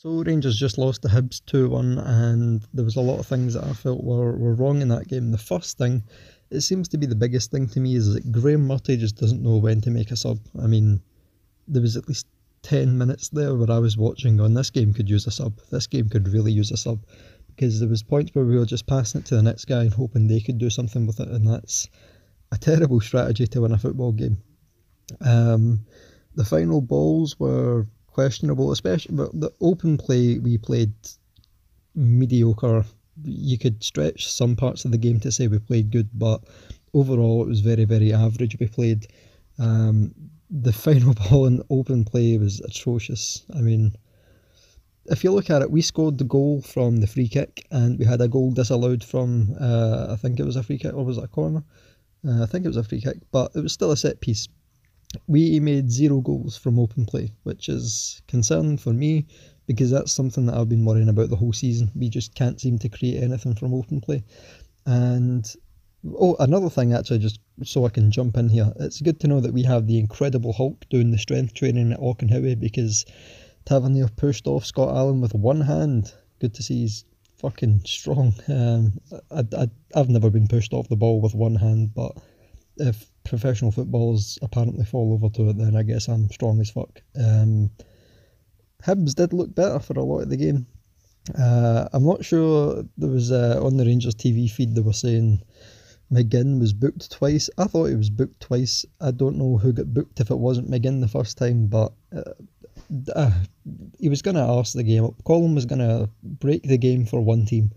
So Rangers just lost to Hibs 2-1, and there was a lot of things that I felt were wrong in that game. The first thing, it seems to be the biggest thing to me, is that Graham Murty just doesn't know when to make a sub. I mean, there was at least 10 minutes there where I was watching on this game could use a sub. This game could really use a sub, because there was points where we were just passing it to the next guy and hoping they could do something with it, and that's a terrible strategy to win a football game. The final balls were questionable, especially but the open play we played mediocre. You could stretch some parts of the game to say we played good, but overall it was very, very average. We played. The final ball in open play was atrocious. I mean, if you look at it, we scored the goal from the free kick, and we had a goal disallowed from, I think it was a free kick, or was it a corner? I think it was a free kick, but it was still a set piece. We made 0 goals from open play, which is concerning for me, because that's something that I've been worrying about the whole season. We just can't seem to create anything from open play. And, oh, another thing actually, just so I can jump in here, it's good to know that we have the Incredible Hulk doing the strength training at Auchenhowie, because Tavernier pushed off Scott Allen with one hand. Good to see he's fucking strong. I've never been pushed off the ball with one hand, but if professional footballers apparently fall over to it, then I guess I'm strong as fuck. Hibs did look better for a lot of the game. I'm not sure, there was on the Rangers TV feed they were saying McGinn was booked twice. I thought he was booked twice. I don't know who got booked if it wasn't McGinn the first time, but he was going to arse the game up. Collum was going to break the game for one team,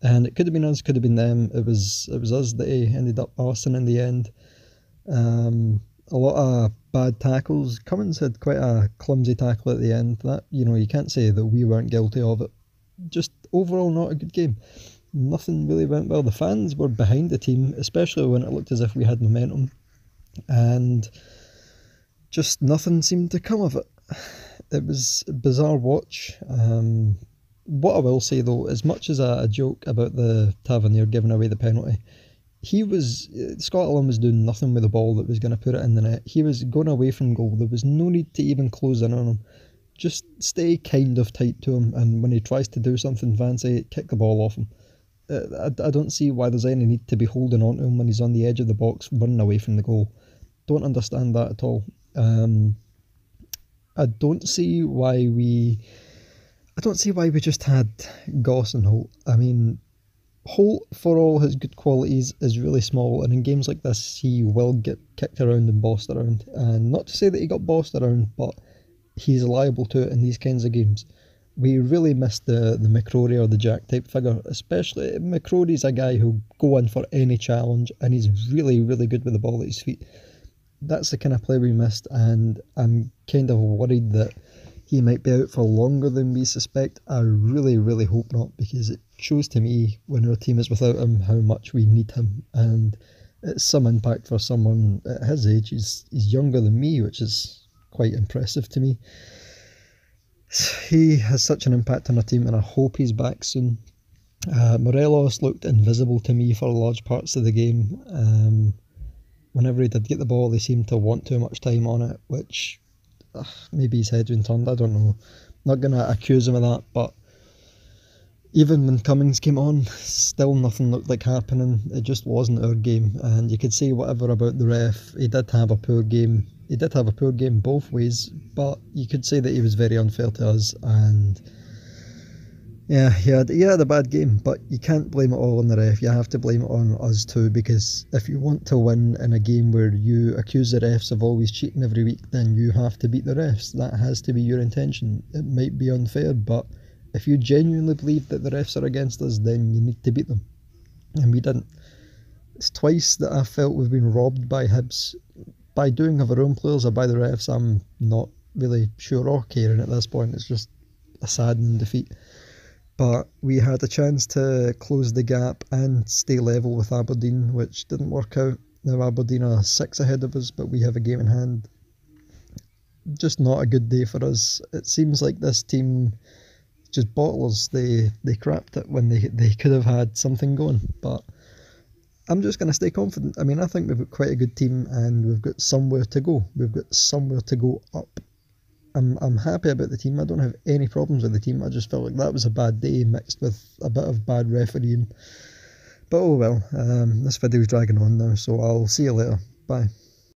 and it could have been us, could have been them. It was us that he ended up arsing in the end. A lot of bad tackles. Cummins had quite a clumsy tackle at the end. That, you can't say that we weren't guilty of it. Just overall not a good game. Nothing really went well. The fans were behind the team, especially when it looked as if we had momentum, and just nothing seemed to come of it. It was a bizarre watch. What I will say though, as much as a joke about the Tavernier giving away the penalty, Scott Allen was doing nothing with the ball that was going to put it in the net. He was going away from goal. There was no need to even close in on him. Just stay kind of tight to him, and when he tries to do something fancy, kick the ball off him. I don't see why there's any need to be holding on to him when he's on the edge of the box running away from the goal. Don't understand that at all. I don't see why we just had Goss and Holt. I mean, Holt, for all his good qualities, is really small, and in games like this he will get kicked around and bossed around. And not to say that he got bossed around, but he's liable to it in these kinds of games. We really missed the McCrory or the Jack type figure. Especially, McCrory's a guy who'll go in for any challenge, and he's really, really good with the ball at his feet. That's the kind of play we missed, and I'm kind of worried that he might be out for longer than we suspect. I really, really hope not, because it shows to me, when our team is without him, how much we need him, and it's some impact for someone at his age. He's younger than me, which is quite impressive to me. He has such an impact on our team, and I hope he's back soon. Morelos looked invisible to me for large parts of the game. Whenever he did get the ball, he seemed to want too much time on it, which maybe his head's been turned, I don't know. Not going to accuse him of that, but even when Cummings came on, still nothing looked like happening. It just wasn't our game, and you could say whatever about the ref. He did have a poor game. He did have a poor game both ways, but you could say that he was very unfair to us, and yeah, he had a bad game, but you can't blame it all on the ref. You have to blame it on us too, because if you want to win in a game where you accuse the refs of always cheating every week, then you have to beat the refs. That has to be your intention. It might be unfair, but if you genuinely believe that the refs are against us, then you need to beat them, and we didn't. It's twice that I felt we've been robbed by Hibs, by doing of our own players or by the refs. I'm not really sure or caring at this point. It's just a saddening defeat. But we had a chance to close the gap and stay level with Aberdeen, which didn't work out. Now Aberdeen are 6 ahead of us, but we have a game in hand. Just not a good day for us. It seems like this team just bottlers. They crapped it when they could have had something going. But I'm just going to stay confident. I mean, I think we've got quite a good team, and we've got somewhere to go. We've got somewhere to go up. I'm happy about the team. I don't have any problems with the team. I just felt like that was a bad day mixed with a bit of bad refereeing. But oh well, this video's dragging on now, so I'll see you later. Bye.